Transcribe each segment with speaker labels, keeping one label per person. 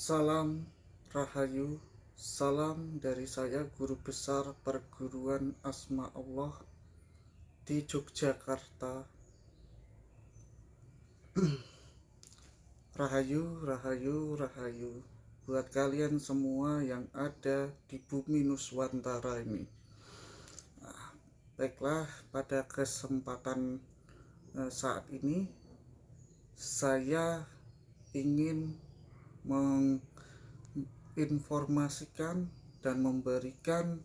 Speaker 1: Salam Rahayu, salam dari saya Guru Besar Perguruan Asma Allah di Yogyakarta. Rahayu, Rahayu, Rahayu buat kalian semua yang ada di bumi Nuswantara ini. Baiklah, pada kesempatan saat ini saya ingin menginformasikan dan memberikan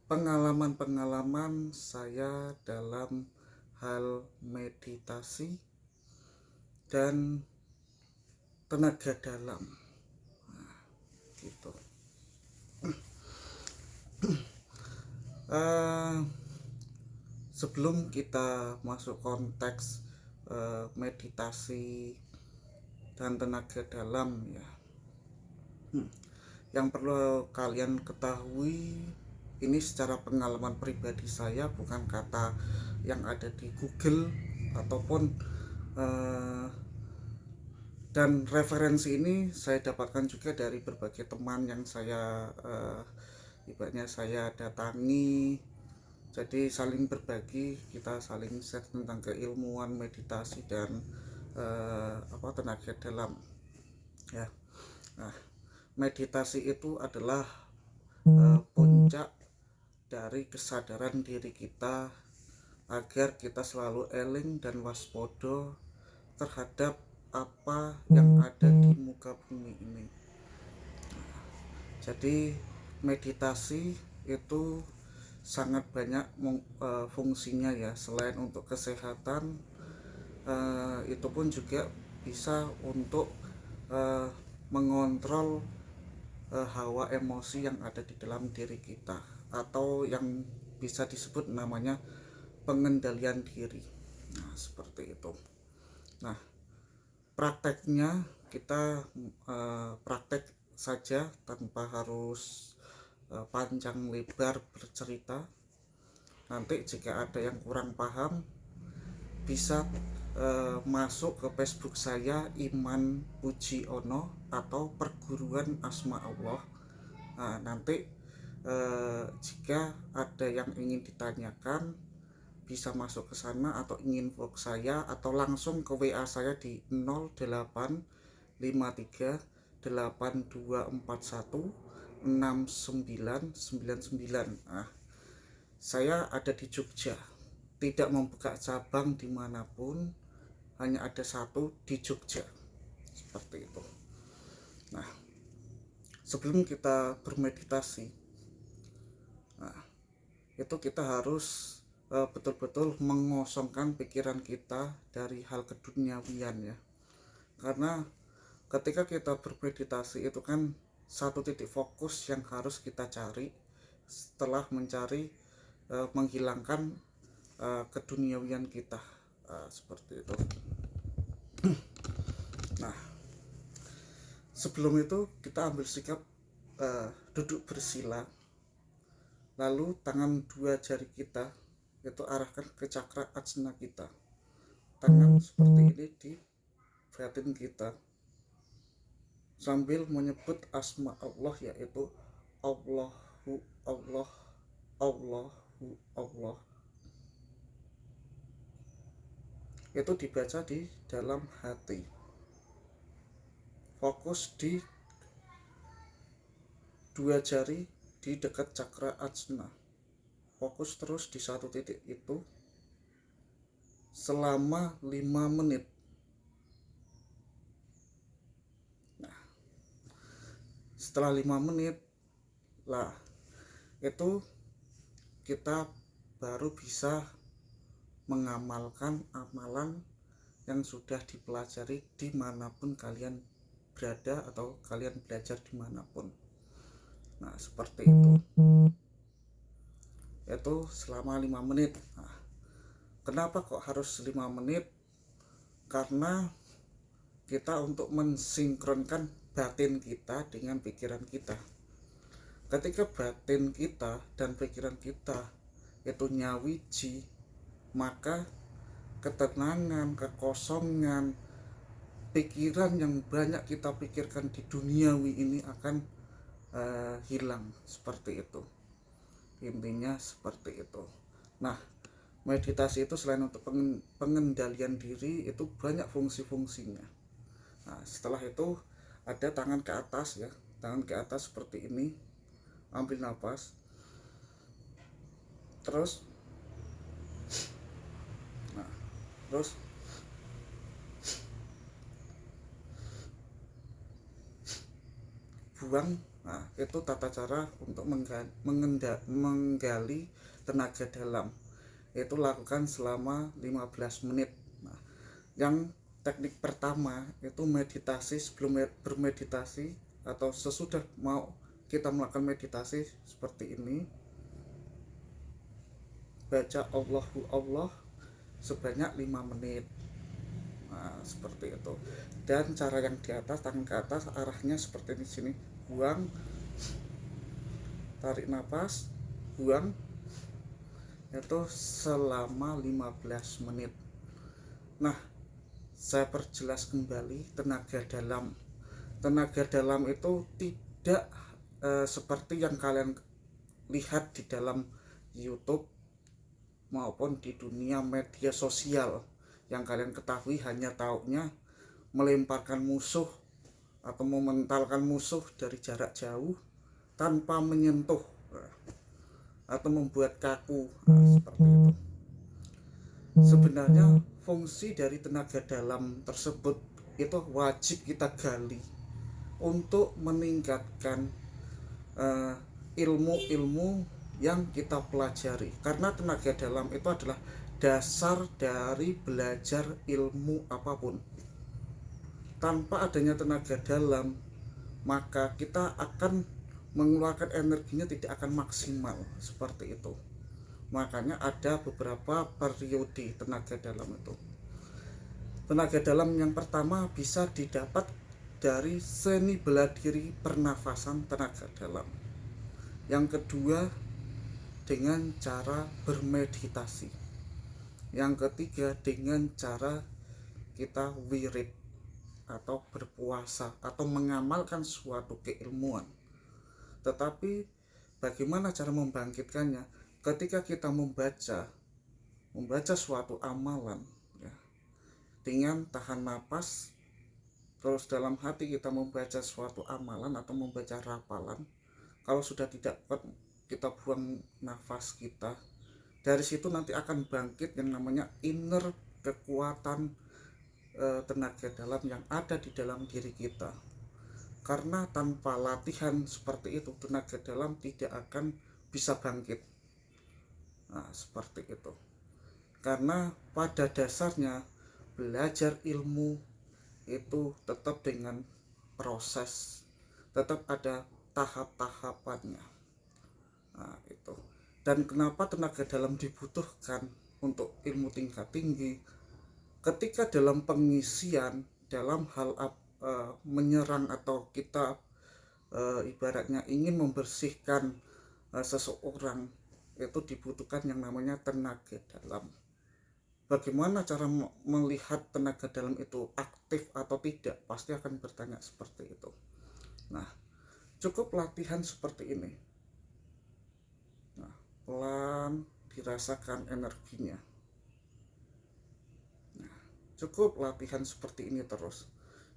Speaker 1: pengalaman-pengalaman saya dalam hal meditasi dan tenaga dalam. Gitu. Sebelum kita masuk konteks meditasi dan tenaga dalam ya, yang perlu kalian ketahui, ini secara pengalaman pribadi saya, bukan kata yang ada di Google ataupun dan referensi ini saya dapatkan juga dari berbagai teman yang saya ibaratnya saya datangi. Jadi saling berbagi, kita saling share tentang keilmuan meditasi dan tenaga dalam ya. Nah, meditasi itu adalah puncak dari kesadaran diri kita agar kita selalu eling dan waspada terhadap apa yang ada di muka bumi ini. Jadi meditasi itu sangat banyak fungsinya ya. Selain untuk kesehatan, itu pun juga bisa untuk mengontrol hawa emosi yang ada di dalam diri kita, atau yang bisa disebut namanya pengendalian diri. Nah, seperti itu. Nah, prakteknya kita praktek saja tanpa harus panjang lebar bercerita. Nanti jika ada yang kurang paham bisa masuk ke Facebook saya, Iman Pujiono atau Perguruan Asma Allah. Nah, nanti jika ada yang ingin ditanyakan bisa masuk ke sana, atau ingin inbox saya, atau langsung ke WA saya di 085382416999. Nah, saya ada di Jogja, tidak membuka cabang dimanapun, hanya ada satu di Jogja, seperti itu. Nah, sebelum kita bermeditasi, itu kita harus betul-betul mengosongkan pikiran kita dari hal keduniawian ya. Karena ketika kita bermeditasi itu kan satu titik fokus yang harus kita cari setelah mencari menghilangkan keduniawian kita, seperti itu. Nah, sebelum itu kita ambil sikap duduk bersila, lalu tangan dua jari kita itu arahkan ke cakra ajna kita. Tangan seperti ini di batin kita sambil menyebut asma Allah, yaitu Allahu Allah, Allahu Allah. Itu dibaca di dalam hati. Fokus di dua jari di dekat cakra ajna. Fokus terus di satu titik itu selama 5 menit. Nah, setelah 5 menit lah, itu kita baru bisa mengamalkan amalan yang sudah dipelajari dimanapun kalian berada atau kalian belajar dimanapun. Nah, seperti itu. Itu selama 5 menit. Nah, kenapa kok harus 5 menit? Karena kita untuk mensinkronkan batin kita dengan pikiran kita. Ketika batin kita dan pikiran kita itu nyawiji, maka ketenangan, kekosongan, pikiran yang banyak kita pikirkan di duniawi ini akan hilang, seperti itu intinya, seperti itu. Nah, meditasi itu selain untuk pengendalian diri, itu banyak fungsi-fungsinya. Nah, setelah itu ada tangan ke atas ya, tangan ke atas seperti ini, ambil nafas, terus nah, terus buang. Nah, itu tata cara untuk menggali tenaga dalam. Itu lakukan selama 15 menit. Nah, yang teknik pertama itu meditasi. Sebelum bermeditasi atau sesudah mau kita melakukan meditasi seperti ini, baca Allahu Allah sebanyak 5 menit. Nah, seperti itu. Dan cara yang di atas, tangan ke atas, arahnya seperti di sini. Buang, tarik nafas, buang. Itu selama 15 menit. Nah, saya perjelas kembali tenaga dalam. Tenaga dalam itu tidak seperti yang kalian lihat di dalam YouTube maupun di dunia media sosial. Yang kalian ketahui hanya taunya melemparkan musuh atau mementalkan musuh dari jarak jauh tanpa menyentuh atau membuat kaku. Nah, seperti itu. Sebenarnya fungsi dari tenaga dalam tersebut itu wajib kita gali untuk meningkatkan ilmu-ilmu yang kita pelajari, karena tenaga dalam itu adalah dasar dari belajar ilmu apapun. Tanpa adanya tenaga dalam, maka kita akan mengeluarkan energinya tidak akan maksimal, seperti itu. Makanya ada beberapa periode tenaga dalam itu. Tenaga dalam yang pertama bisa didapat dari seni bela diri pernafasan tenaga dalam. Yang kedua dengan cara bermeditasi. Yang ketiga dengan cara kita wirid atau berpuasa atau mengamalkan suatu keilmuan. Tetapi bagaimana cara membangkitkannya? Ketika kita membaca suatu amalan ya, dengan tahan napas, terus dalam hati kita membaca suatu amalan atau membaca rapalan. Kalau sudah tidak kuat, kita buang nafas kita. Dari situ nanti akan bangkit yang namanya inner kekuatan tenaga dalam yang ada di dalam diri kita. Karena tanpa latihan seperti itu, tenaga dalam tidak akan bisa bangkit. Nah, seperti itu. Karena pada dasarnya belajar ilmu itu tetap dengan proses, tetap ada tahap-tahapannya. Nah, itu. Dan kenapa tenaga dalam dibutuhkan untuk ilmu tingkat tinggi? Ketika dalam pengisian, dalam hal menyerang atau kita ibaratnya ingin membersihkan seseorang, itu dibutuhkan yang namanya tenaga dalam. Bagaimana cara melihat tenaga dalam itu aktif atau tidak? Pasti akan bertanya seperti itu. Nah, cukup latihan seperti ini. Nah, pelan dirasakan energinya. Nah, cukup latihan seperti ini terus.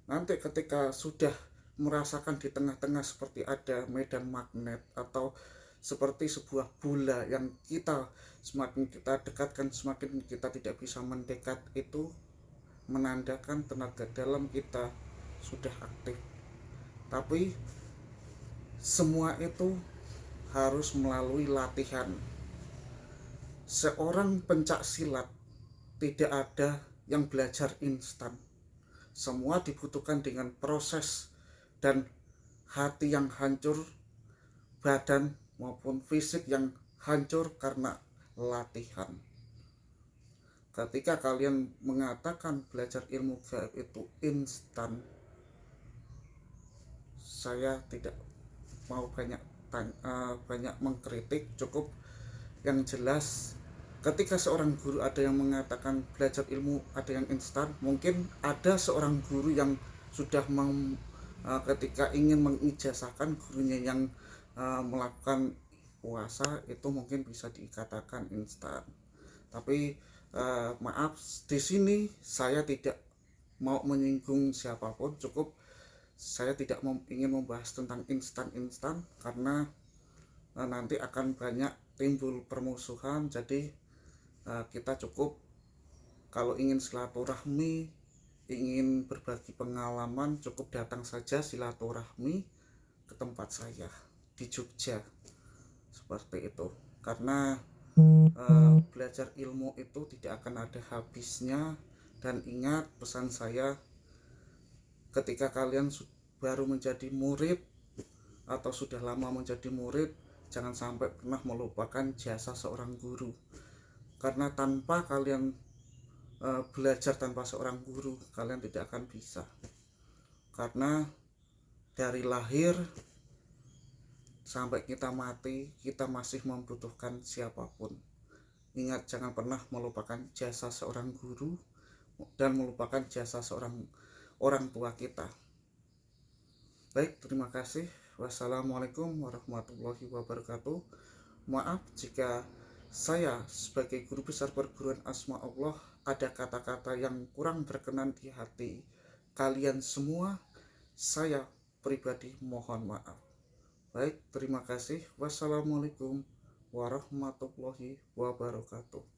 Speaker 1: Nanti ketika sudah merasakan di tengah-tengah seperti ada medan magnet atau seperti sebuah bola yang kita semakin kita dekatkan semakin kita tidak bisa mendekat, itu menandakan tenaga dalam kita sudah aktif. Tapi semua itu harus melalui latihan. Seorang pencak silat tidak ada yang belajar instan. Semua dibutuhkan dengan proses dan hati yang hancur, badan maupun fisik yang hancur karena latihan. Ketika kalian mengatakan belajar ilmu gaib itu instan, saya tidak mau banyak mengkritik, cukup yang jelas ketika seorang guru ada yang mengatakan belajar ilmu ada yang instan, mungkin ada seorang guru yang sudah ketika ingin mengijazahkan gurunya yang melakukan puasa itu mungkin bisa dikatakan instan. Tapi maaf, di sini saya tidak mau menyinggung siapapun, cukup saya tidak ingin membahas tentang instan-instan karena nanti akan banyak timbul permusuhan. Jadi kita cukup kalau ingin silaturahmi, ingin berbagi pengalaman, cukup datang saja silaturahmi ke tempat saya di Jogja, seperti itu. Karena belajar ilmu itu tidak akan ada habisnya. Dan ingat pesan saya, ketika kalian baru menjadi murid atau sudah lama menjadi murid, jangan sampai pernah melupakan jasa seorang guru. Karena tanpa kalian belajar tanpa seorang guru, kalian tidak akan bisa. Karena dari lahir sampai kita mati, kita masih membutuhkan siapapun. Ingat, jangan pernah melupakan jasa seorang guru dan melupakan jasa seorang orang tua kita. Baik, terima kasih. Wassalamualaikum warahmatullahi wabarakatuh. Maaf jika saya sebagai guru besar perguruan Asma Allah ada kata-kata yang kurang berkenan di hati kalian semua. Saya pribadi mohon maaf. Baik, terima kasih. Wassalamualaikum warahmatullahi wabarakatuh.